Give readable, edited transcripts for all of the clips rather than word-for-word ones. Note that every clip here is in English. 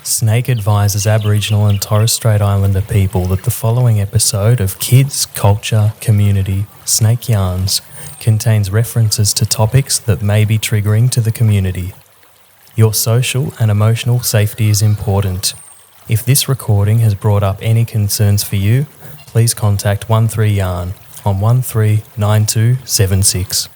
SNAICC advises Aboriginal and Torres Strait Islander people that the following episode of Kids, Culture, Community, SNAICC Yarns contains references to topics that may be triggering to the community. Your social and emotional safety is important. If this recording has brought up any concerns for you, please contact 13Yarn on 139276.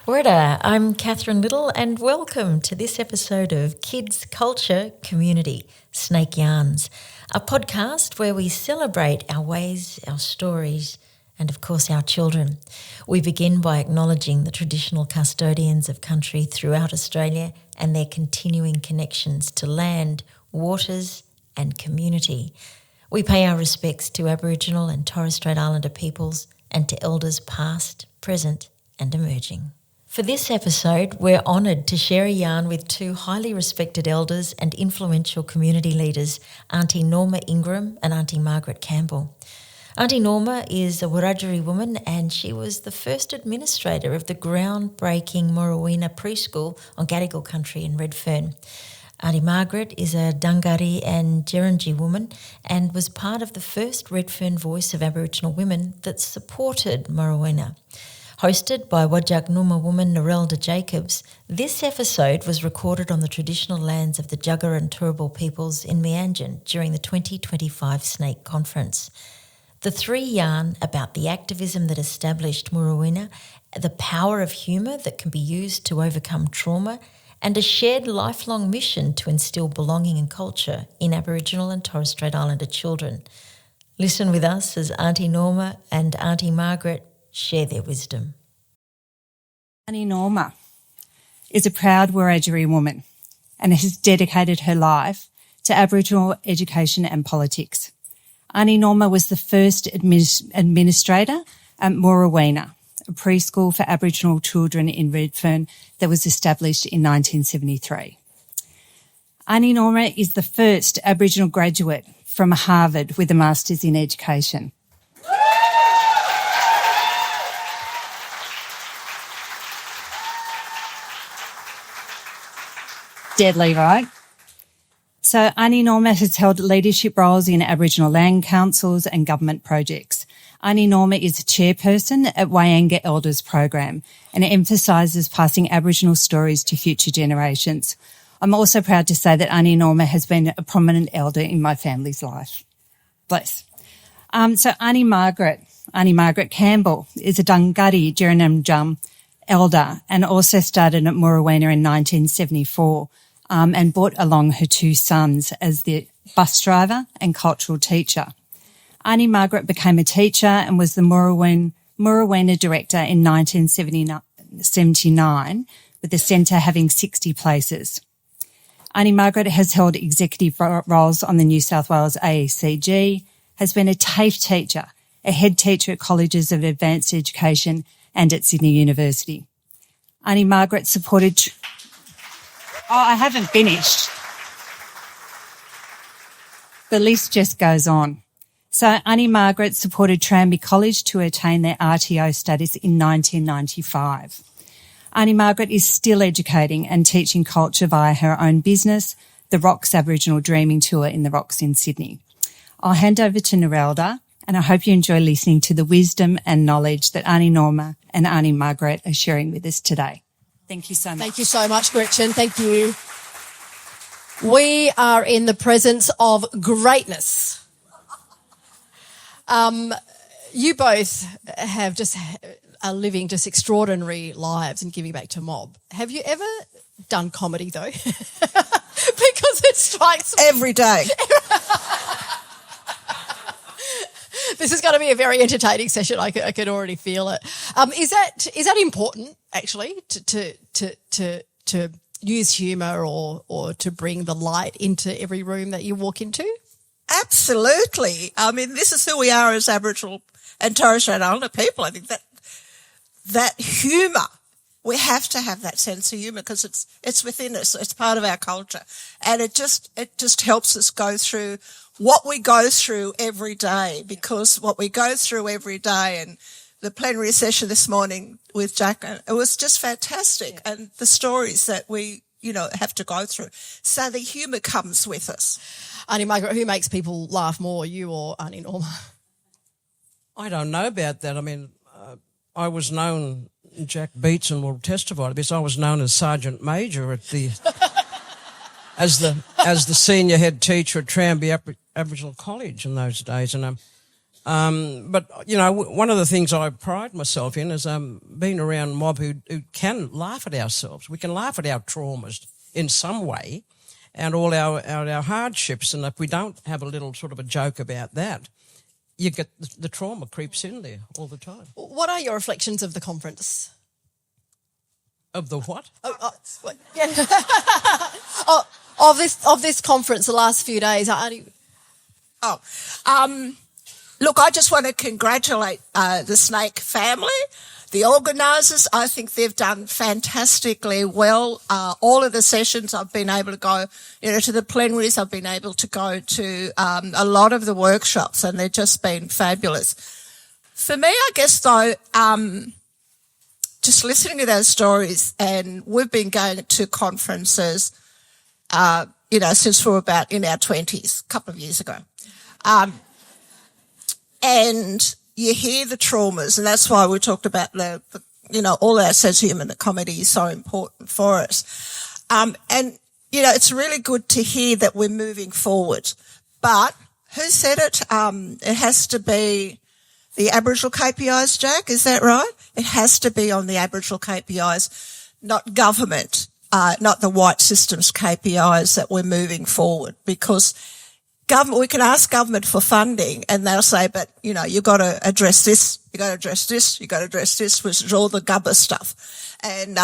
Word, I'm Catherine Little and welcome to this episode of Kids, Culture, Community, SNAICC Yarns, a podcast where we celebrate our ways, our stories and of course our children. We begin by acknowledging the traditional custodians of country throughout Australia and their continuing connections to land, waters and community. We pay our respects to Aboriginal and Torres Strait Islander peoples and to elders past, present and emerging. For this episode, we're honoured to share a yarn with two highly respected elders and influential community leaders, Aunty Norma Ingram and Aunty Margret Campbell. Aunty Norma is a Wiradjuri woman and she was the first administrator of the groundbreaking Murawina preschool on Gadigal country in Redfern. Aunty Margret is a Dungari and Jerrinji woman and was part of the first Redfern voice of Aboriginal women that supported Murawina. Hosted by Wajak Noongar woman Narelda Jacobs, this episode was recorded on the traditional lands of the Jagera and Turrbal peoples in Meanjin during the 2025 SNAICC conference. The three yarn about the activism that established Murawina, the power of humour that can be used to overcome trauma, and a shared lifelong mission to instil belonging and culture in Aboriginal and Torres Strait Islander children. Listen with us as Aunty Norma and Aunty Margret share their wisdom. Aunty Norma is a proud Wiradjuri woman and has dedicated her life to Aboriginal education and politics. Aunty Norma was the first administrator at Murawina, a preschool for Aboriginal children in Redfern that was established in 1973. Aunty Norma is the first Aboriginal graduate from Harvard with a Masters in Education. Deadly, right? So Aunty Norma has held leadership roles in Aboriginal land councils and government projects. Aunty Norma is a chairperson at Wayanga Elders Program and emphasises passing Aboriginal stories to future generations. I'm also proud to say that Aunty Norma has been a prominent elder in my family's life. Bless. So Aunty Margret Campbell is a Dungari Jerrinji elder and also started at Murawina in 1974. And brought along her two sons as the bus driver and cultural teacher. Aunty Margret became a teacher and was the Murawina director in 1979, with the centre having 60 places. Aunty Margret has held executive roles on the New South Wales AECG, has been a TAFE teacher, a head teacher at colleges of advanced education and at Sydney University. Aunty Margret supported... I haven't finished. The list just goes on. So Aunty Margret supported Tranby College to attain their RTO status in 1995. Aunty Margret is still educating and teaching culture via her own business, the Rocks Aboriginal Dreaming Tour in the Rocks in Sydney. I'll hand over to Narelda and I hope you enjoy listening to the wisdom and knowledge that Aunty Norma and Aunty Margret are sharing with us today. Thank you so much. Thank you so much, Gretchen. Thank you. We are in the presence of greatness. You both are living just extraordinary lives and giving back to mob. Have you ever done comedy though? Because it strikes me. Every day. This is going to be a very entertaining session. I can already feel it. Is that important actually to use humour or to bring the light into every room that you walk into? Absolutely. I mean, this is who we are as Aboriginal and Torres Strait Islander people. I think that humour, we have to have that sense of humour because it's within us. It's part of our culture, and it just helps us go through what we go through every day, because what we go through every day and the plenary session this morning with Jack. It was just fantastic. Yeah. And the stories that we, have to go through. So the humour comes with us. Aunty Margret, who makes people laugh more, you or Aunty Norma? I don't know about that. I mean, I was known, Jack Beetson will testify to this, I was known as Sergeant Major at the as the senior head teacher at Tranby Aboriginal College in those days. And but one of the things I pride myself in is being around a mob who can laugh at ourselves. We can laugh at our traumas in some way, and all our hardships. And if we don't have a little sort of a joke about that, you get the trauma creeps in there all the time. What are your reflections of the conference? Of the what? Of this conference, the last few days. Look, I just want to congratulate the SNAICC family, the organisers. I think they've done fantastically well. All of the sessions I've been able to go, to the plenaries. I've been able to go to a lot of the workshops, and they've just been fabulous. For me, I guess, though, just listening to those stories, and we've been going to conferences, since we were about in our 20s, a couple of years ago. And you hear the traumas, and that's why we talked about all our sense of humour and the comedy is so important for us. It's really good to hear that we're moving forward. But who said it? It has to be the Aboriginal KPIs, Jack, is that right? It has to be on the Aboriginal KPIs, not government, not the white systems KPIs that we're moving forward, because government, we can ask government for funding and they'll say, but, you've got to address this, you've got to address this, you've got to address this, which is all the gubba stuff. And,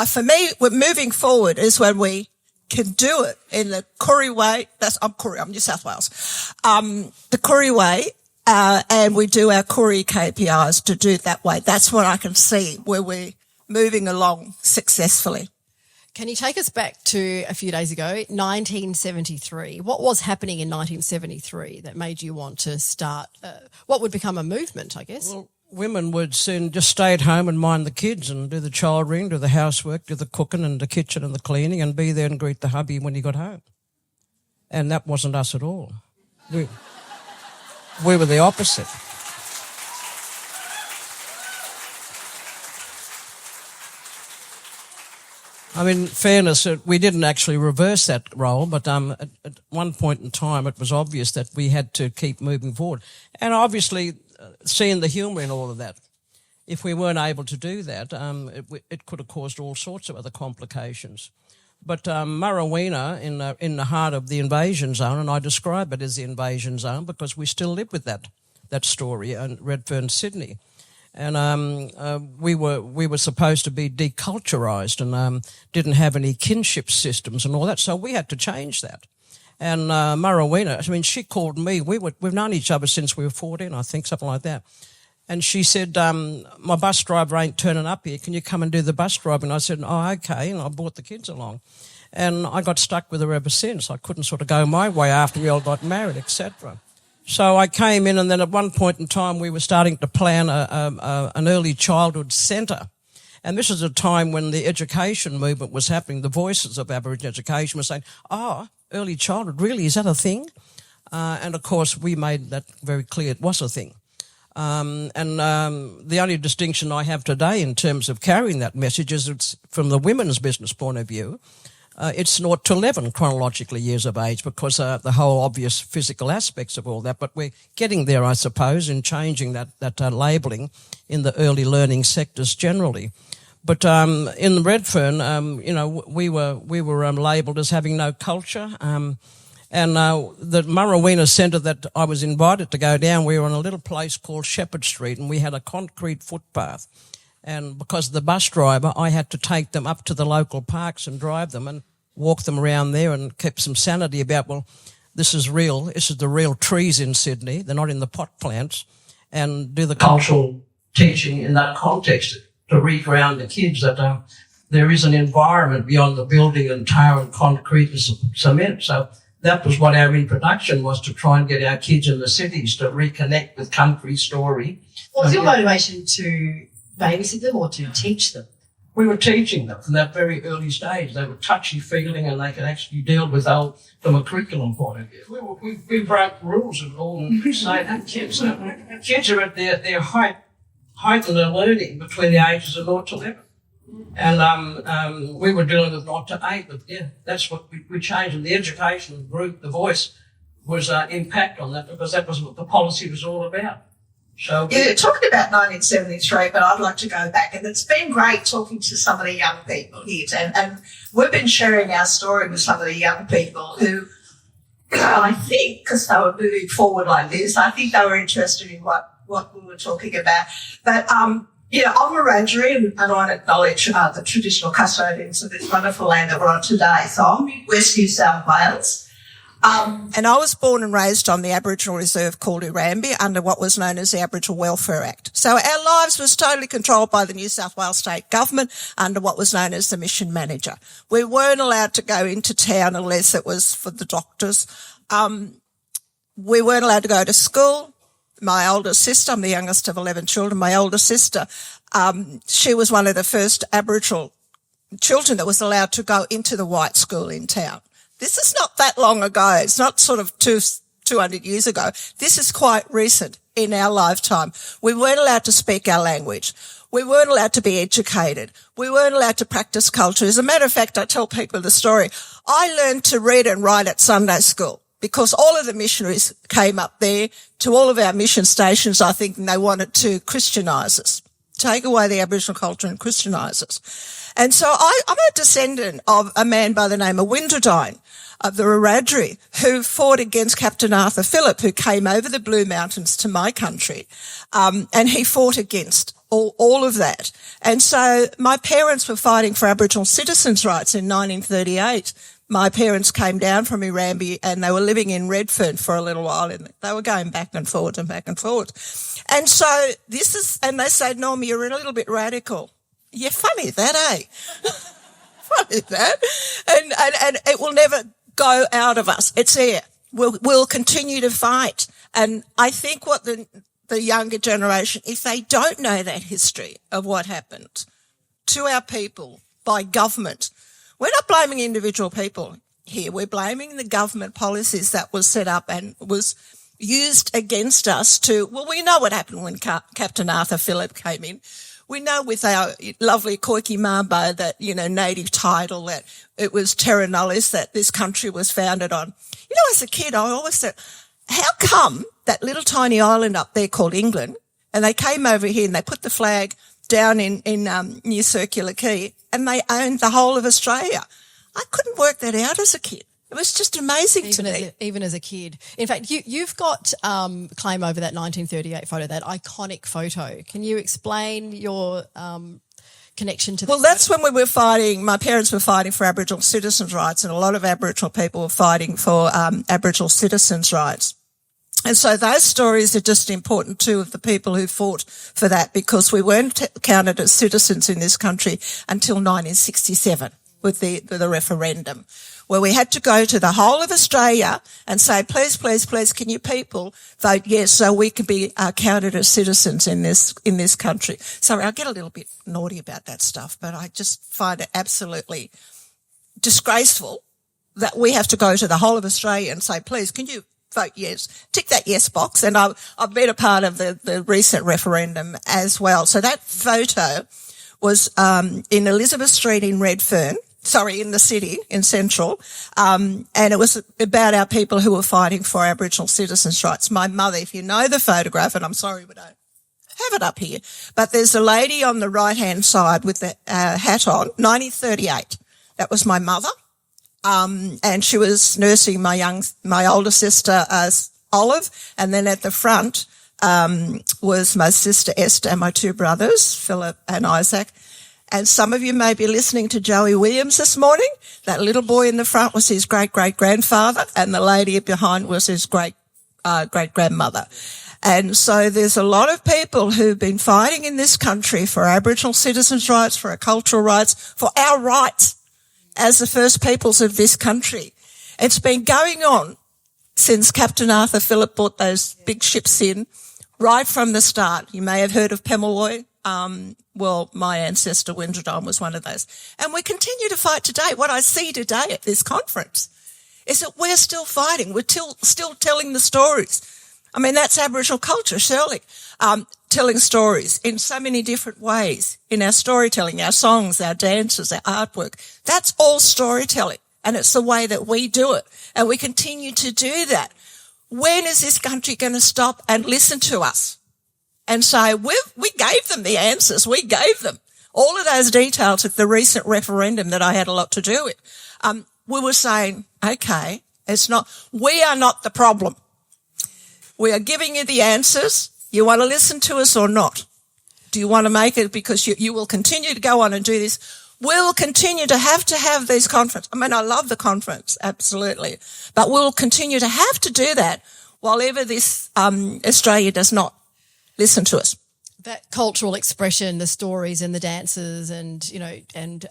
for me, we're moving forward is when we can do it in the Koori way. I'm New South Wales. The Koori way, and we do our Koori KPIs to do it that way. That's what I can see where we're moving along successfully. Can you take us back to a few days ago, 1973? What was happening in 1973 that made you want to start what would become a movement, I guess? Well, women would soon just stay at home and mind the kids and do the child rearing, do the housework, do the cooking and the kitchen and the cleaning, and be there and greet the hubby when he got home. And that wasn't us at all. We were the opposite. I mean, fairness, we didn't actually reverse that role, but at one point in time it was obvious that we had to keep moving forward. And obviously, seeing the humour in all of that, if we weren't able to do that, it could have caused all sorts of other complications. But Murawina, in the heart of the invasion zone, and I describe it as the invasion zone because we still live with that story in Redfern, Sydney. And we were supposed to be deculturised and didn't have any kinship systems and all that, so we had to change that. And Murawina, I mean, she called me. We've known each other since we were 14, I think, something like that. And she said, my bus driver ain't turning up here. Can you come and do the bus driving? I said, oh, okay. And I brought the kids along. And I got stuck with her ever since. I couldn't sort of go my way after we all got married, etc. So I came in, and then at one point in time we were starting to plan an early childhood centre. And this is a time when the education movement was happening. The voices of Aboriginal education were saying, early childhood, really, is that a thing? And, of course, we made that very clear it was a thing. The only distinction I have today in terms of carrying that message is it's from the women's business point of view. It's 0 to 11 chronologically years of age because the whole obvious physical aspects of all that. But we're getting there, I suppose, in changing that labelling in the early learning sectors generally. But in Redfern, we were labelled as having no culture. And the Murawina Centre that I was invited to go down, we were in a little place called Sheppard Street, and we had a concrete footpath. And because of the bus driver, I had to take them up to the local parks and drive them and walk them around there and keep some sanity about, well, this is real. This is the real trees in Sydney. They're not in the pot plants. And do the cultural teaching in that context to reground the kids that there is an environment beyond the building and tar and concrete and cement. So that was what our introduction was, to try and get our kids in the cities to reconnect with country story. What was your motivation to babysit them or to teach them? We were teaching them from that very early stage. They were touchy-feeling and they could actually deal with from a curriculum point of view. We broke rules and all and say that kids are at their height in their learning between the ages of 0 to 11. And we were dealing with 0 to 8, but yeah, that's what we changed. And the education group, the voice, was impact on that, because that was what the policy was all about. So you're talking about 1973, but I'd like to go back, and it's been great talking to some of the young people here, and we've been sharing our story with some of the young people who, I think, because they were moving forward like this, I think they were interested in what we were talking about. But I'm Wiradjuri, and I want to acknowledge the traditional custodians of this wonderful land that we're on today. So I'm in West New South Wales. And I was born and raised on the Aboriginal reserve called Urambi under what was known as the Aboriginal Welfare Act. So our lives was totally controlled by the New South Wales state government under what was known as the mission manager. We weren't allowed to go into town unless it was for the doctors. We weren't allowed to go to school. My older sister, I'm the youngest of 11 children, my older sister, she was one of the first Aboriginal children that was allowed to go into the white school in town. This is not that long ago. It's not sort of 200 years ago. This is quite recent in our lifetime. We weren't allowed to speak our language. We weren't allowed to be educated. We weren't allowed to practice culture. As a matter of fact, I tell people the story. I learned to read and write at Sunday school because all of the missionaries came up there to all of our mission stations, I think, and they wanted to Christianise us, take away the Aboriginal culture and Christianise us. And so I'm a descendant of a man by the name of Windradyne of the Wiradjuri, who fought against Captain Arthur Phillip, who came over the Blue Mountains to my country. And he fought against all of that. And so my parents were fighting for Aboriginal citizens' rights in 1938. My parents came down from Urambi and they were living in Redfern for a little while, and they were going back and forward and back and forward. And so and they said, Norma, you're a little bit radical. Yeah, funny that, eh? Funny that. And it will never go out of us. It's there. We'll continue to fight. And I think what the younger generation, if they don't know that history of what happened to our people by government, we're not blaming individual people here. We're blaming the government policies that was set up and was used against us we know what happened when Captain Arthur Phillip came in. We know with our lovely Koiki Mambo, that, native title, that it was terra nullius, that this country was founded on. As a kid, I always said, how come that little tiny island up there called England, and they came over here and they put the flag down in New Circular Quay and they owned the whole of Australia? I couldn't work that out as a kid. It was just amazing to me. Even as a kid. In fact, you've got claim over that 1938 photo, that iconic photo. Can you explain your connection to that? Well, that's when we were fighting. My parents were fighting for Aboriginal citizens' rights, and a lot of Aboriginal people were fighting for Aboriginal citizens' rights. And so those stories are just important too, of the people who fought for that, because we weren't counted as citizens in this country until 1967 with the referendum, where we had to go to the whole of Australia and say, please, please, please, can you people vote yes so we can be counted as citizens in this country. Sorry, I get a little bit naughty about that stuff, but I just find it absolutely disgraceful that we have to go to the whole of Australia and say, please, can you vote yes, tick that yes box. And I've been a part of the recent referendum as well. So that photo was in Elizabeth Street in Redfern. Sorry, in the city, in Central, and it was about our people who were fighting for Aboriginal citizens' rights. My mother, if you know the photograph, and I'm sorry we don't have it up here, but there's a lady on the right-hand side with the hat on, 1938. That was my mother, and she was nursing my older sister, Olive, and then at the front was my sister Esther and my two brothers, Philip and Isaac. And some of you may be listening to Joey Williams this morning. That little boy in the front was his great-great-grandfather, and the lady behind was his great-great-grandmother. And so there's a lot of people who've been fighting in this country for Aboriginal citizens' rights, for our cultural rights, for our rights as the first peoples of this country. It's been going on since Captain Arthur Phillip brought those big ships in, right from the start. You may have heard of Pemulwuy. Well, my ancestor, Windradine, was one of those. And we continue to fight today. What I see today at this conference is that we're still fighting. We're still telling the stories. I mean, that's Aboriginal culture, surely. Telling stories in so many different ways, in our storytelling, our songs, our dances, our artwork. That's all storytelling. And it's the way that we do it. And we continue to do that. When is this country going to stop and listen to us and say, we gave them the answers. We gave them all of those details at the recent referendum that I had a lot to do with. We were saying, okay, we are not the problem. We are giving you the answers. You want to listen to us or not? Do you want to make it because you will continue to go on and do this? We'll continue to have these conferences. I mean, I love the conference, absolutely. But we'll continue to have to do that while ever this Australia does not listen to us. That cultural expression, the stories and the dances and, you know, and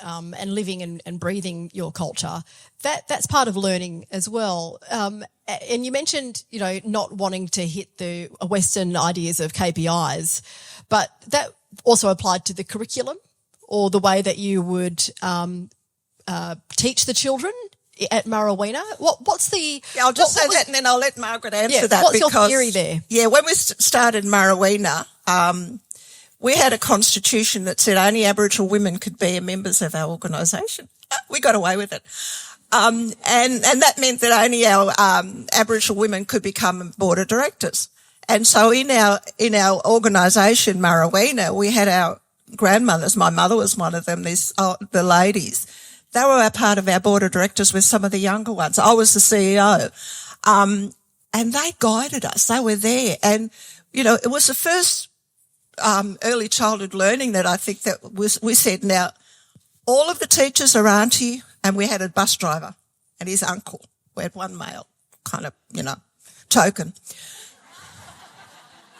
living and breathing your culture, that's part of learning as well. And you mentioned, you know, not wanting to hit the Western ideas of KPIs, but that also applied to the curriculum or the way that you would teach the children at Murawina. What's the... Yeah, I'll just say that and then I'll let Margaret answer that. What's your theory there? Yeah, when we started Murawina, we had a constitution that said only Aboriginal women could be members of our organisation. We got away with it. And that meant that only our Aboriginal women could become board of directors. And so in our organisation, Murawina, we had our grandmothers. My mother was one of them, the ladies. They were a part of our board of directors with some of the younger ones. I was the CEO. And they guided us. They were there. And, you know, it was the first early childhood learning that I think that we said, now, all of the teachers are auntie, and we had a bus driver and his uncle. We had one male kind of, you know, token.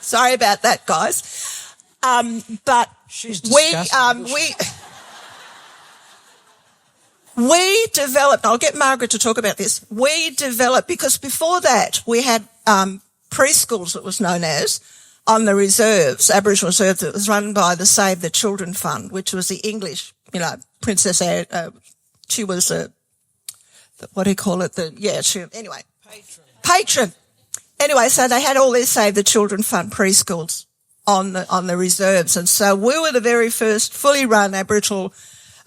Sorry about that, guys. But she's disgusting. We developed, I'll get Margaret to talk about this, because before that we had preschools, it was known as, on the reserves, Aboriginal reserves, that was run by the Save the Children Fund, which was the English, you know, Princess Anne, she was what do you call it? Anyway. Patron. Anyway, so they had all their Save the Children Fund preschools on the reserves. And so we were the very first fully run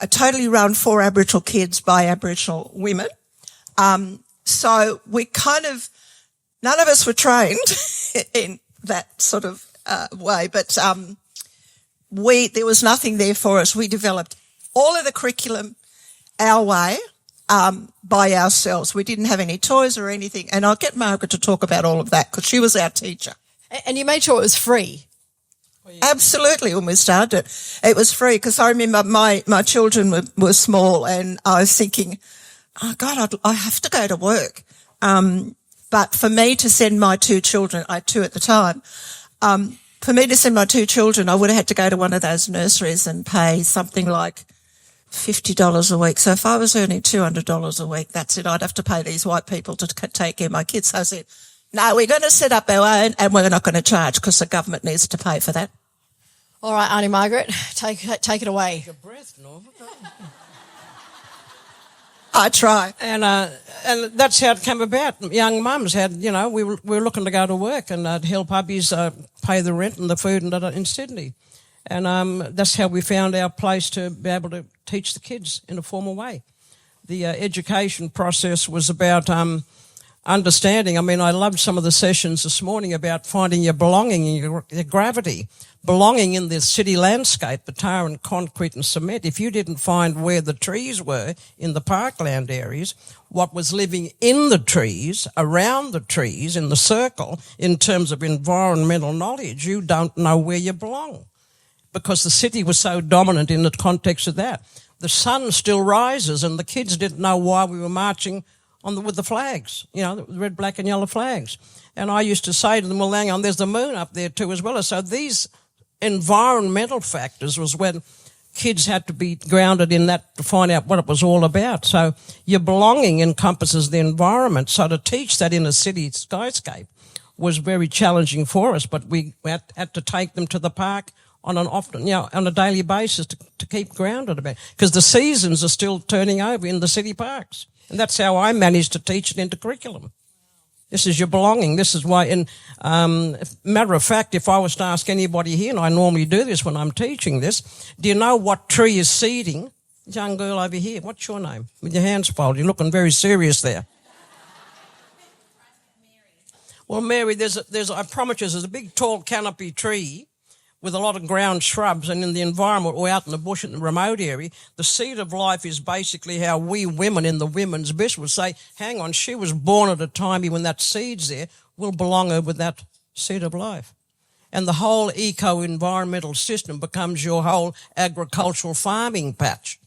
totally run for Aboriginal kids by Aboriginal women. So we none of us were trained in that sort of way, but there was nothing there for us. We developed all of the curriculum our way by ourselves. We didn't have any toys or anything. And I'll get Margaret to talk about all of that because she was our teacher. And you made sure it was free. Absolutely. When we started, it was free because I remember my children were small and I was thinking, oh God, I have to go to work. But for me to send my two children, I had two at the time, for me to send my two children, I would have had to go to one of those nurseries and pay something like $50 a week. So if I was earning $200 a week, that's it. I'd have to pay these white people to take care of my kids. So I said, no, we're going to set up our own and we're not going to charge because the government needs to pay for that. All right, Aunty Margret, take it away. Take a breath, Norma. I try. And that's how it came about. Young mums had, you know, we were looking to go to work and I'd help hubbies pay the rent and the food and in Sydney. And that's how we found our place to be able to teach the kids in a formal way. The education process was about understanding. I mean, I loved some of the sessions this morning about finding your belonging and your gravity, belonging in the city landscape, the tar and concrete and cement. If you didn't find where the trees were in the parkland areas, what was living in the trees, around the trees, in the circle, in terms of environmental knowledge, you don't know where you belong because the city was so dominant in the context of that. The sun still rises and the kids didn't know why we were marching with the flags, you know, the red, black and yellow flags. And I used to say to them, well, hang on, there's the moon up there too as well. So these environmental factors was when kids had to be grounded in that to find out what it was all about. So your belonging encompasses the environment. So to teach that in a city skyscape was very challenging for us, but we had to take them to the park on a daily basis to keep grounded about it, because the seasons are still turning over in the city parks. And that's how I managed to teach it into curriculum. This is your belonging. This is why, matter of fact, if I was to ask anybody here, and I normally do this when I'm teaching this, do you know what tree is seeding? Young girl over here, what's your name? With your hands folded, you're looking very serious there. Well, Mary, I promise you, there's a big tall canopy tree with a lot of ground shrubs, and in the environment or out in the bush in the remote area, the seed of life is basically how we women in the women's business would say, hang on, she was born at a time when that seed's there, will belong her with that seed of life. And the whole eco-environmental system becomes your whole agricultural farming patch,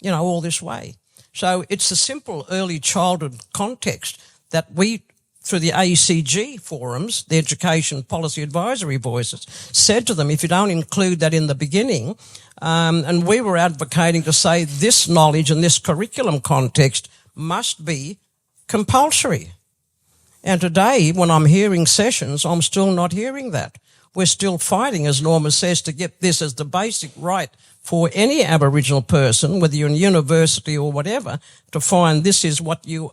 all this way. So it's a simple early childhood context that we, through the ACG forums, the Education Policy Advisory Voices, said to them, if you don't include that in the beginning, and we were advocating to say this knowledge and this curriculum context must be compulsory. And today, when I'm hearing sessions, I'm still not hearing that. We're still fighting, as Norma says, to get this as the basic right for any Aboriginal person, whether you're in university or whatever, to find this is what you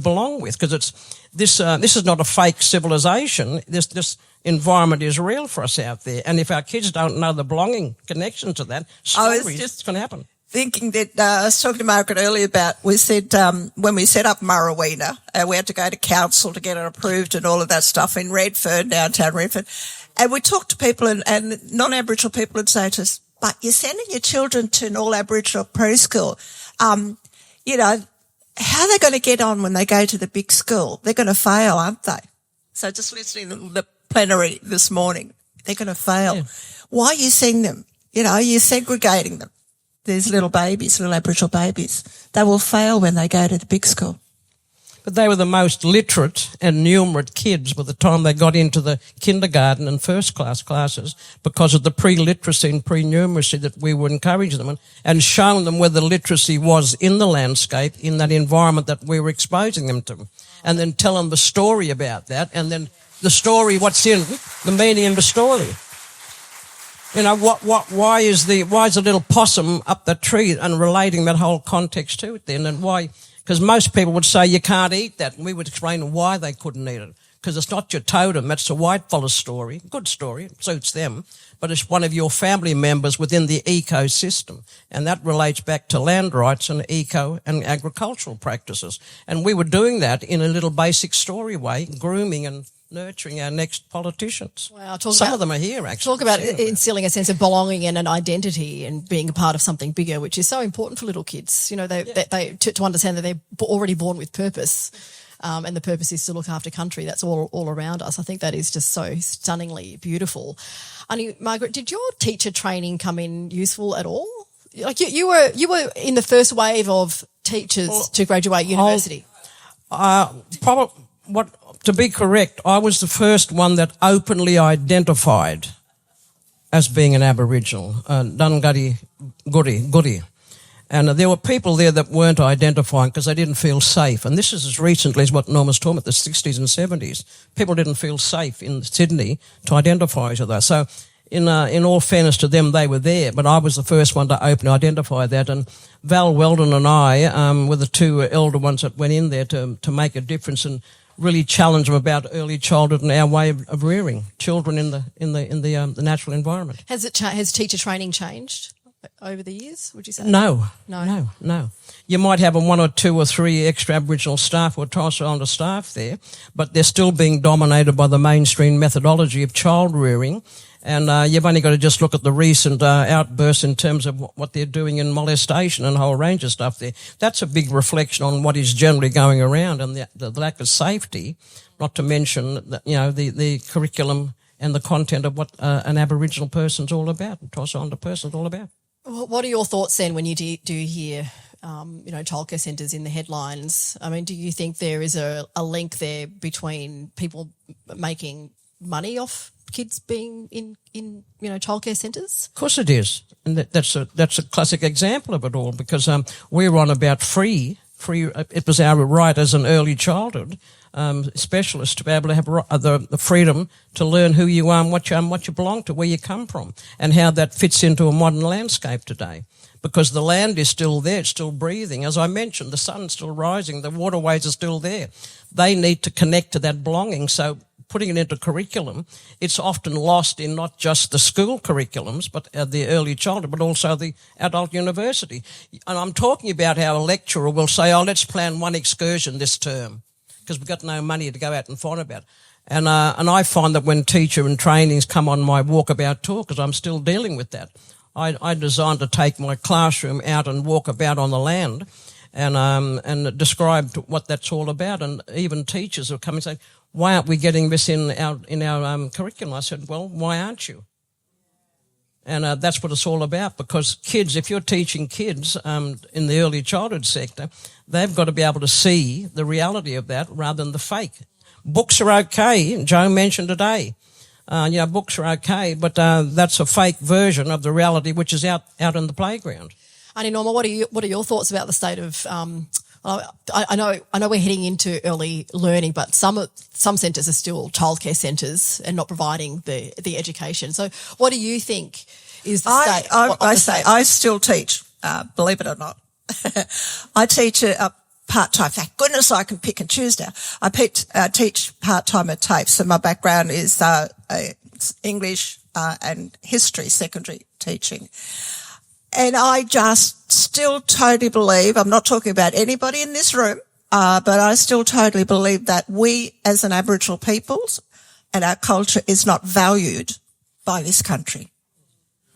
belong with, because this is not a fake civilization. This environment is real for us out there, and if our kids don't know the belonging connection to that, it's going to happen. Thinking that I was talking to Margaret earlier about, we said when we set up Murawina, we had to go to council to get it approved and all of that stuff in Redfern, downtown Redfern, and we talked to people and non-Aboriginal people would say to us, but you're sending your children to an all-Aboriginal preschool. How are they going to get on when they go to the big school? They're going to fail, aren't they? So just listening to the plenary this morning, they're going to fail. Yeah. Why are you sending them? You're segregating them. These little babies, little Aboriginal babies, they will fail when they go to the big school. But they were the most literate and numerate kids by the time they got into the kindergarten and first class classes because of the pre-literacy and pre-numeracy that we were encouraging them and showing them where the literacy was in the landscape, in that environment that we were exposing them to. And then tell them the story about that, and then the story, what's in the meaning of the story. Why is the little possum up the tree, and relating that whole context to it then, and why? Because most people would say you can't eat that, and we would explain why they couldn't eat it. Because it's not your totem, that's a white fella's story. Good story, it suits them. But it's one of your family members within the ecosystem. And that relates back to land rights and eco and agricultural practices. And we were doing that in a little basic story way, grooming and nurturing our next politicians. Wow, some of them are here, actually. Talk about instilling a sense of belonging and an identity and being a part of something bigger, which is so important for little kids. To understand that they're already born with purpose, and the purpose is to look after country. That's all around us. I think that is just so stunningly beautiful. Aunty Margret, did your teacher training come in useful at all? Like you were in the first wave of teachers to graduate university. To be correct, I was the first one that openly identified as being an Aboriginal, Dungari Guri. And there were people there that weren't identifying because they didn't feel safe. And this is as recently as what Norma's talking about, the 60s and 70s. People didn't feel safe in Sydney to identify as that. So in all fairness to them, they were there. But I was the first one to openly identify that. And Val Weldon and I were the two elder ones that went in there to make a difference and really challenge them about early childhood and our way of rearing children in the natural environment. Has teacher training changed over the years, would you say? No. You might have one or two or three extra Aboriginal staff or Torres Islander staff there, but they're still being dominated by the mainstream methodology of child rearing. And you've only got to just look at the recent outbursts in terms of what they're doing in molestation and a whole range of stuff there. That's a big reflection on what is generally going around and the lack of safety, not to mention the curriculum and the content of what an Aboriginal person's all about, a Torres Islander person's all about. What are your thoughts then when you do hear childcare centres in the headlines? I mean, do you think there is a link there between people making money off kids being in childcare centres? Of course it is, and that's a classic example of it all, because we're on about free. It was our right as an early childhood specialist to be able to have the freedom to learn who you are and what you belong to, where you come from, and how that fits into a modern landscape today. Because the land is still there, it's still breathing. As I mentioned, the sun's still rising, the waterways are still there. They need to connect to that belonging. So putting it into curriculum, it's often lost in not just the school curriculums, but the early childhood, but also the adult university. And I'm talking about how a lecturer will say, let's plan one excursion this term, because we've got no money to go out and find about. And I find that when teacher and trainings come on my walkabout tour, because I'm still dealing with that, I designed to take my classroom out and walk about on the land and describe what that's all about. And even teachers will come and say, why aren't we getting this in our curriculum? I said, well, why aren't you? And that's what it's all about, because kids, if you're teaching kids in the early childhood sector, they've got to be able to see the reality of that rather than the fake. Books are okay, Joe mentioned today. Books are okay, but that's a fake version of the reality which is out in the playground. Aunty Norma, what are your thoughts about the state of? I know we're heading into early learning, but some centres are still childcare centres and not providing the education. So, what do you think is the state? I still teach. Believe it or not, I teach a part-time. Thank goodness I can pick and choose now. I teach part-time at TAFE, so my background is English and history, secondary teaching. And I just still totally believe, I'm not talking about anybody in this room, but I still totally believe that we as an Aboriginal peoples and our culture is not valued by this country,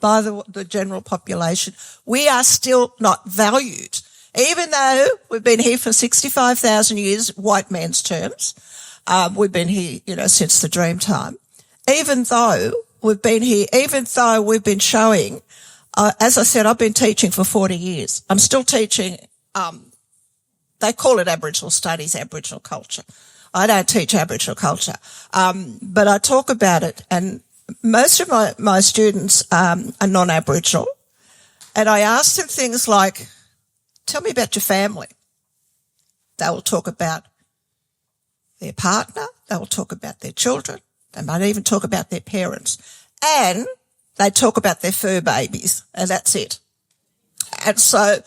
by the general population. We are still not valued. Even though we've been here for 65,000 years, white man's terms, we've been here, since the dream time. Even though we've been here, even though we've been showing, as I said, I've been teaching for 40 years. I'm still teaching, they call it Aboriginal Studies, Aboriginal Culture. I don't teach Aboriginal culture, but I talk about it, and most of my students are non-Aboriginal, and I ask them things like, tell me about your family. They will talk about their partner. They will talk about their children. They might even talk about their parents. And they talk about their fur babies, and that's it. And so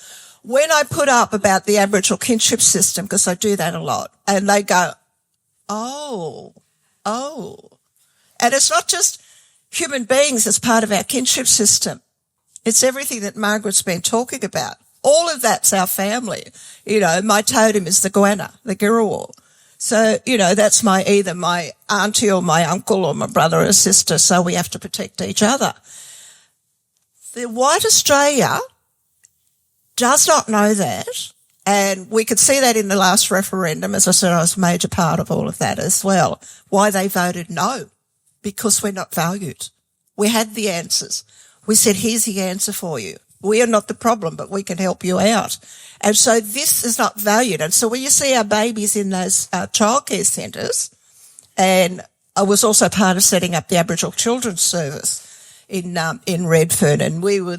when I put up about the Aboriginal kinship system, because I do that a lot, and they go, oh. And it's not just human beings as part of our kinship system. It's everything that Margaret's been talking about. All of that's our family. My totem is the Goanna, the Girawal. So, that's either my auntie or my uncle or my brother or sister, so we have to protect each other. The white Australia does not know that, and we could see that in the last referendum. As I said, I was a major part of all of that as well. Why they voted no, because we're not valued. We had the answers. We said, here's the answer for you. We are not the problem, but we can help you out. And so this is not valued. And so when you see our babies in those childcare centres, and I was also part of setting up the Aboriginal Children's Service in Redfern, and we were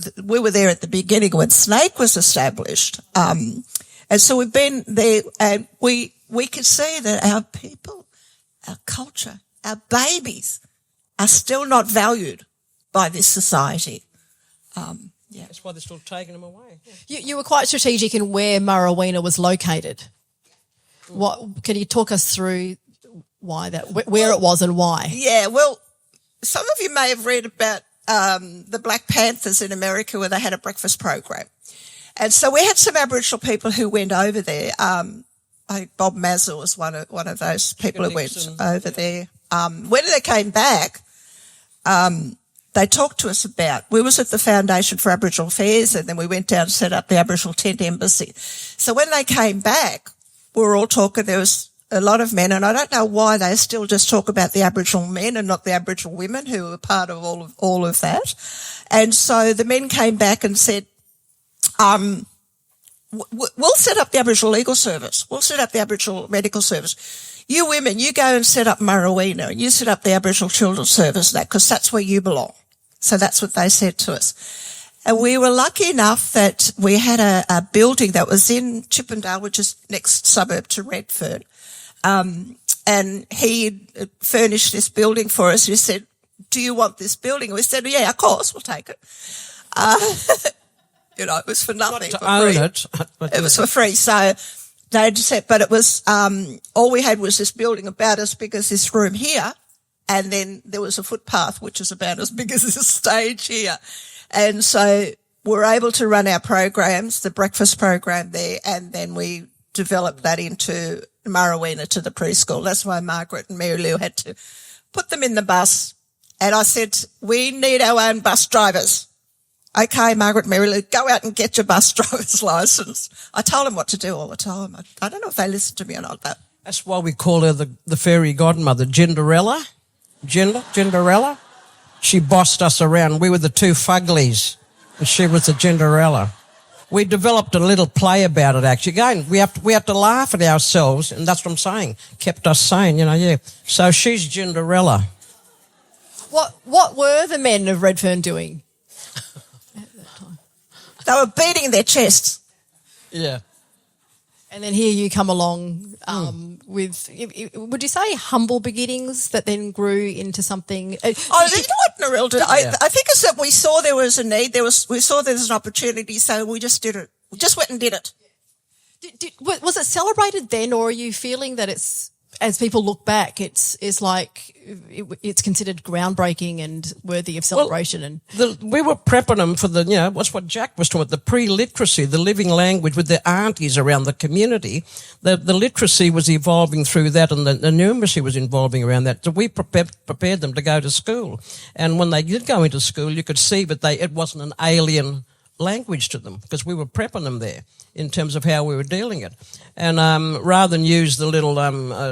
there at the beginning when SNAICC was established. And so we've been there, and we can see that our people, our culture, our babies are still not valued by this society. Yeah. That's why they're still taking them away. Yeah. You were quite strategic in where Murawina was located. What can you talk us through why that, where it was and why? Yeah, well, some of you may have read about the Black Panthers in America, where they had a breakfast program. And so we had some Aboriginal people who went over there. I think Bob Mazza was one of those people who went over there. When they came back, they talked to us about, we was at the Foundation for Aboriginal Affairs, and then we went down and set up the Aboriginal Tent Embassy. So when they came back, we were all talking, there was a lot of men, and I don't know why they still just talk about the Aboriginal men and not the Aboriginal women who were part of all of that. And so the men came back and said, we'll set up the Aboriginal Legal Service. We'll set up the Aboriginal Medical Service. you women, you go and set up Murawina and you set up the Aboriginal Children's Service and that, because that's where you belong. So that's what they said to us. And we were lucky enough that we had a building that was in Chippendale, which is next suburb to Redfern. And he furnished this building for us. He said, do you want this building? And we said, yeah, of course, we'll take it. You know, it was for nothing. Not to own it. It was for free. So they just said, but it was, all we had was this building about as big as this room here. And then there was a footpath, which is about as big as this stage here. And so we're able to run our programs, the breakfast program there, and then we developed that into Murawina to the preschool. That's why Margaret and Mary Lou had to put them in the bus. And I said, we need our own bus drivers. Okay, Margaret, Mary Lou, go out and get your bus driver's licence. I told them what to do all the time. I don't know if they listen to me or not, but That's why we call her the fairy godmother, Ginderella. Ginderella. She bossed us around. We were the two fuglies, and she was the Ginderella. We developed a little play about it, actually. Again, we have to laugh at ourselves, and that's what I'm saying. Kept us sane, yeah. So she's Ginderella. What were the men of Redfern doing? they were beating their chests. Yeah. And then here you come along with, would you say, humble beginnings that then grew into something? You know what, Narelda? I think it's that we saw there was a need. We saw there was an opportunity, so we just did it. We just went and did it. Was it celebrated then, or are you feeling that it's, as people look back, it's like it's considered groundbreaking and worthy of celebration? We were prepping them for what's what Jack was talking about, the pre-literacy, the living language with the aunties around the community. The literacy was evolving through that, and the numeracy was evolving around that. So we prepared them to go to school. And when they did go into school, you could see that it wasn't an alien language to them, because we were prepping them there in terms of how we were dealing it. And rather than use the little, the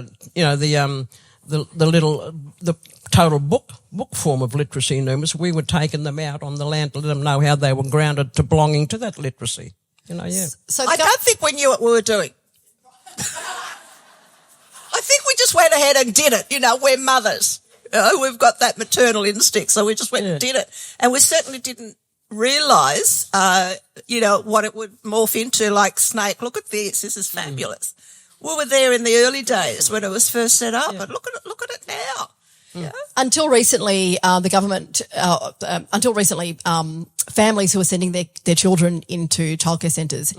total book form of literacy numbers, we were taking them out on the land to let them know how they were grounded to belonging to that literacy. So I don't think we knew what we were doing. I think we just went ahead and did it. We're mothers. We've got that maternal instinct, so we just went and did it. And we certainly didn't realise, what it would morph into, like SNAICC. Look at this is fabulous. We were there in the early days when it was first set up, but look at it now. Yeah. Until recently, the government, families who were sending their children into childcare centres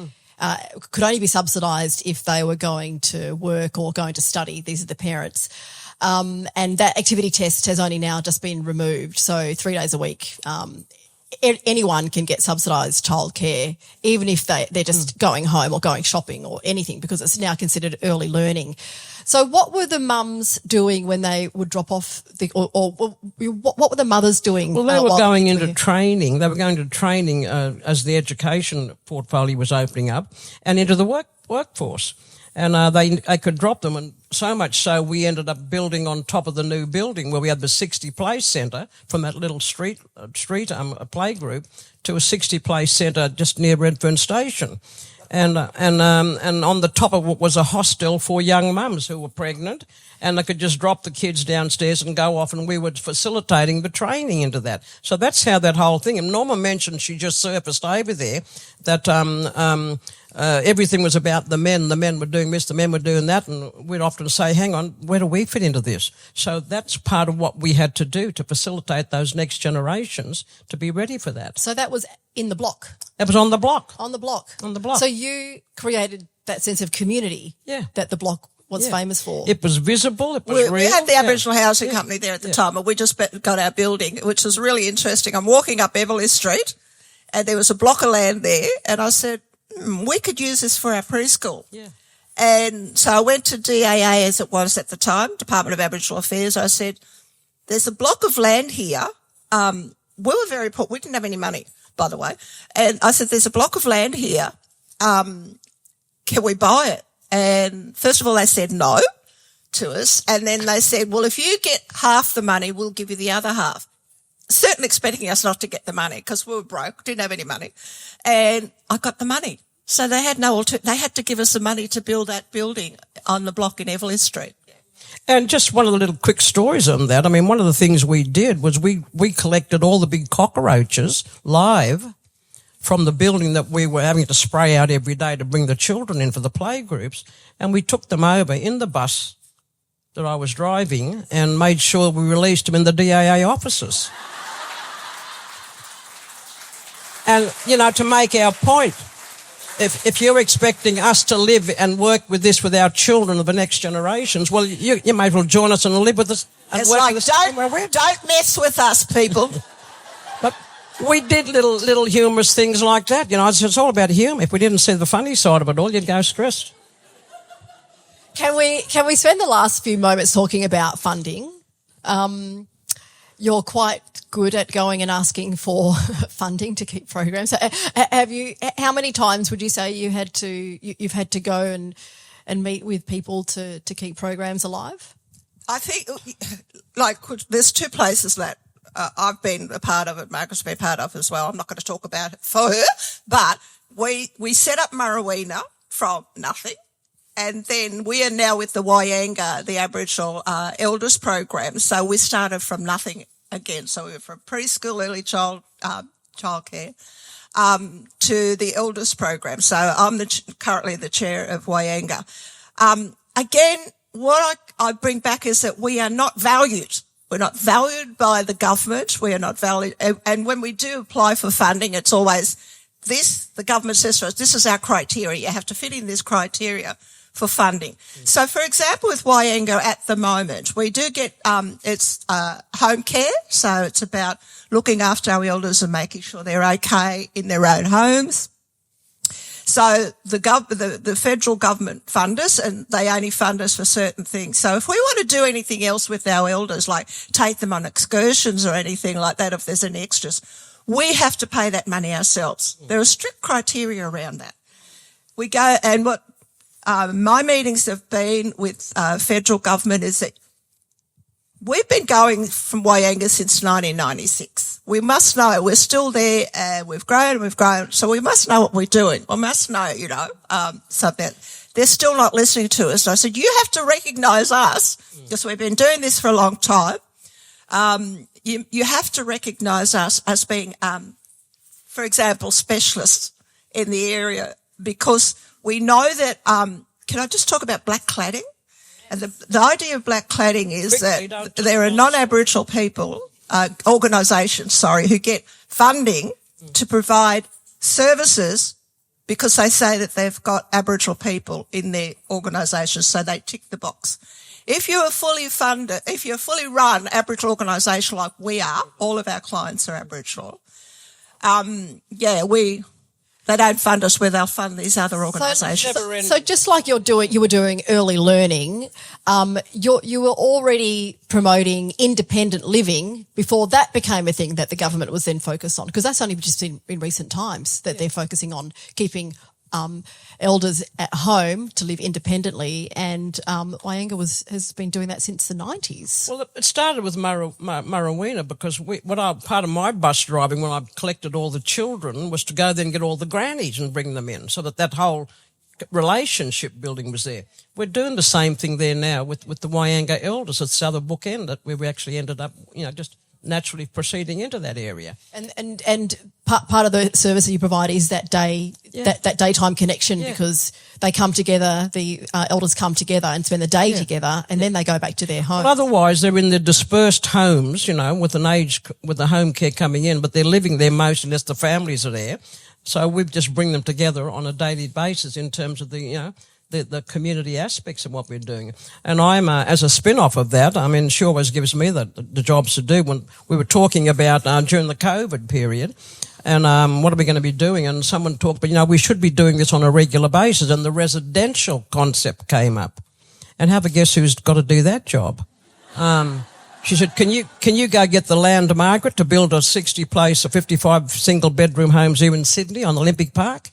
could only be subsidised if they were going to work or going to study. These are the parents. And that activity test has only now just been removed. So 3 days a week, anyone can get subsidised childcare, even if they're just going home or going shopping or anything, because it's now considered early learning. So what were the mums doing when they would drop off what were the mothers doing? Well, they were going into training. They were going to training as the education portfolio was opening up, and into the workforce. And they could drop them, and so much so we ended up building on top of the new building where we had the 60 place centre from that little street playgroup to a 60 place centre just near Redfern Station. And on the top of it was a hostel for young mums who were pregnant, and they could just drop the kids downstairs and go off, and we were facilitating the training into that. So that's how that whole thing. And Norma mentioned, she just surfaced over there, that everything was about the men. The men were doing this, the men were doing that, and we'd often say, hang on, where do we fit into this? So that's part of what we had to do to facilitate those next generations to be ready for that. So that was in the block? It was on the block. On the block. On the block. So you created that sense of community that the block was famous for. It was visible, it was real. We had the Aboriginal Housing Company there at the time, and we just got our building, which was really interesting. I'm walking up Everly Street, and there was a block of land there, and I said, we could use this for our preschool. Yeah. And so I went to DAA, as it was at the time, Department of Aboriginal Affairs. I said, there's a block of land here. We were very poor. We didn't have any money, by the way. And I said, there's a block of land here. Can we buy it? And first of all, they said no to us. And then they said, well, if you get half the money, we'll give you the other half. Certainly expecting us not to get the money because we were broke, didn't have any money. And I got the money. So they had they had to give us the money to build that building on the block in Everly Street. And just one of the little quick stories on that. I mean, one of the things we did was we collected all the big cockroaches live from the building that we were having to spray out every day to bring the children in for the playgroups, and we took them over in the bus that I was driving and made sure we released them in the DAA offices. And, you know, to make our point, if you're expecting us to live and work with this with our children of the next generations, well, you may as well join us and live with us. And It's work like, with us don't mess with us, people. But we did little humorous things like that. You know, it's all about humour. If we didn't see the funny side of it all, you'd go stressed. Can we spend the last few moments talking about funding? You're quite good at going and asking for funding to keep programs. How many times would you say you've had to go and meet with people to keep programs alive? I think, like, there's two places that I've been a part of it, Margaret's been part of as well. I'm not going to talk about it for her, but we set up Murawina from nothing. And then we are now with the Wyanga, the Aboriginal Elders Program. So we started from nothing again. So we were from preschool, early childcare, to the Elders Program. So I'm currently the chair of Wyanga. Again, what I bring back is that we are not valued. We're not valued by the government. We are not valued. And when we do apply for funding, it's always this, the government says to us, this is our criteria. You have to fit in this criteria for funding. So, for example, with Wyanga at the moment, we do get, it's home care. So it's about looking after our elders and making sure they're okay in their own homes. So the federal government fund us, and they only fund us for certain things. So if we want to do anything else with our elders, like take them on excursions or anything like that, if there's any extras, we have to pay that money ourselves. There are strict criteria around that. We go, and what my meetings have been with federal government is that we've been going from Wyanga since 1996. We must know we're still there, and we've grown, so we must know what we're doing. We must know, so that they're still not listening to us. So I said, you have to recognise us, because we've been doing this for a long time. You have to recognise us as being, for example, specialists in the area, because we know that, can I just talk about black cladding? And the idea of black cladding is that there are non-Aboriginal people, organisations, who get funding to provide services because they say that they've got Aboriginal people in their organisations, so they tick the box. If you're a fully run Aboriginal organisation like we are, all of our clients are Aboriginal, they don't fund us where they'll fund these other organisations. So just like you were doing early learning, you were already promoting independent living before that became a thing that the government was then focused on, because that's only just in recent times that they're focusing on keeping elders at home to live independently, and Wyanga has been doing that since the 90s. Well, it started with Murawina, because part of my bus driving when I collected all the children was to go then get all the grannies and bring them in, so that whole relationship building was there. We're doing the same thing there now with the Wyanga elders at the other bookend, that we actually ended up, just naturally proceeding into that area. And part of the service that you provide is that that daytime connection, because they come together, the elders come together and spend the day together, and then they go back to their home. But otherwise, they're in their dispersed homes, with the home care coming in, but they're living there most unless the families are there. So we just bring them together on a daily basis in terms of the community aspects of what we're doing. And I'm, as a spin-off of that, she always gives me the jobs to do. When we were talking about during the COVID period, and what are we going to be doing? And someone talked, but we should be doing this on a regular basis. And the residential concept came up. And have a guess who's got to do that job? She said, can you go get the land, Margaret, to build a 60-place or 55 single-bedroom homes here in Sydney on Olympic Park?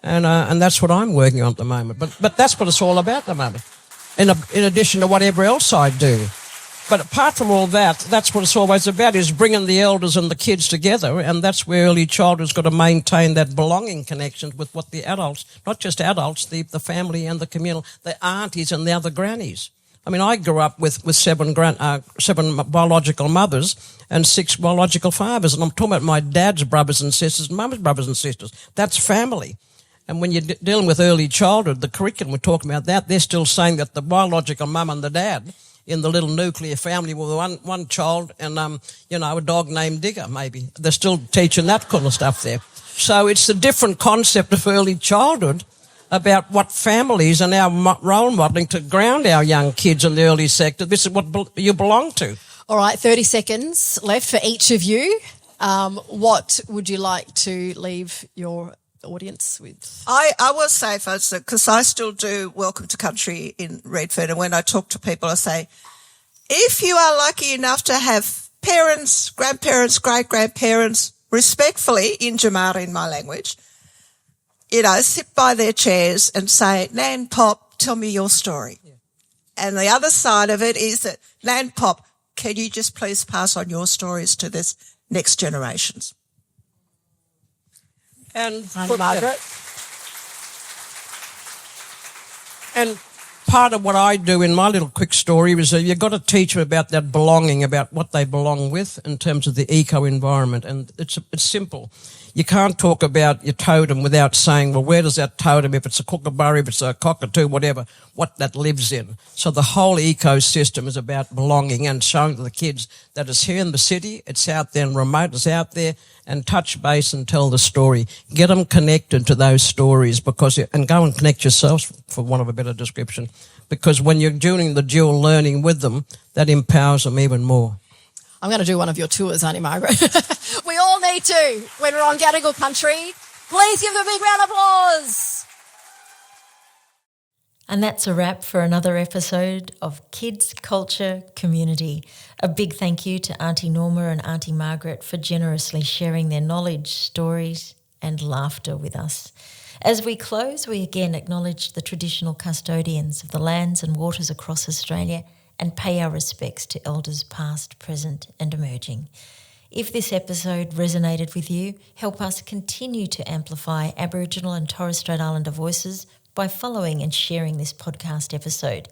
And that's what I'm working on at the moment. But that's what it's all about at the moment, in addition to whatever else I do. But apart from all that, that's what it's always about, is bringing the elders and the kids together, and that's where early childhood's got to maintain that belonging connection with what the adults, not just adults, the family and the communal, the aunties and the other grannies. I mean, I grew up with seven biological mothers and 6 biological fathers, and I'm talking about my dad's brothers and sisters, mum's brothers and sisters. That's family. And when you're dealing with early childhood, the curriculum, we're talking about that, they're still saying that the biological mum and the dad in the little nuclear family with one child and, a dog named Digger, maybe. They're still teaching that kind of stuff there. So it's a different concept of early childhood about what families are now role modelling to ground our young kids in the early sector. This is what you belong to. All right, 30 seconds left for each of you. What would you like to leave your audience with? I will say first, because I still do Welcome to Country in Redfern, and when I talk to people, I say, if you are lucky enough to have parents, grandparents, great-grandparents, respectfully, in Jamara in my language, sit by their chairs and say, Nan, Pop, tell me your story. Yeah. And the other side of it is that, Nan, Pop, can you just please pass on your stories to this next generations? And Aunty Margret? And part of what I do in my little quick story is that you've got to teach them about that belonging, about what they belong with in terms of the eco-environment. And it's simple. You can't talk about your totem without saying, well, where does that totem, if it's a kookaburra, if it's a cockatoo, whatever, what that lives in. So the whole ecosystem is about belonging and showing to the kids that it's here in the city, it's out there and remote, it's out there, and touch base and tell the story. Get them connected to those stories and go and connect yourselves, for want of a better description, because when you're doing the dual learning with them, that empowers them even more. I'm going to do one of your tours, Aunty Margret. We all need to when we're on Gadigal country. Please give them a big round of applause. And that's a wrap for another episode of Kids Culture Community. A big thank you to Aunty Norma and Aunty Margret for generously sharing their knowledge, stories and laughter with us. As we close, we again acknowledge the traditional custodians of the lands and waters across Australia and pay our respects to elders past, present and emerging. If this episode resonated with you, help us continue to amplify Aboriginal and Torres Strait Islander voices by following and sharing this podcast episode.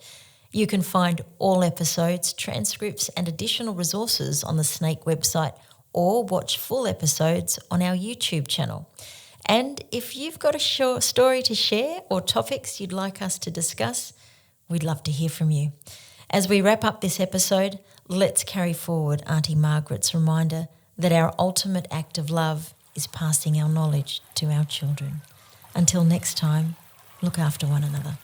You can find all episodes, transcripts and additional resources on the SNAICC website or watch full episodes on our YouTube channel. And if you've got a story to share or topics you'd like us to discuss, we'd love to hear from you. As we wrap up this episode, let's carry forward Aunty Margret's reminder that our ultimate act of love is passing our knowledge to our children. Until next time, look after one another.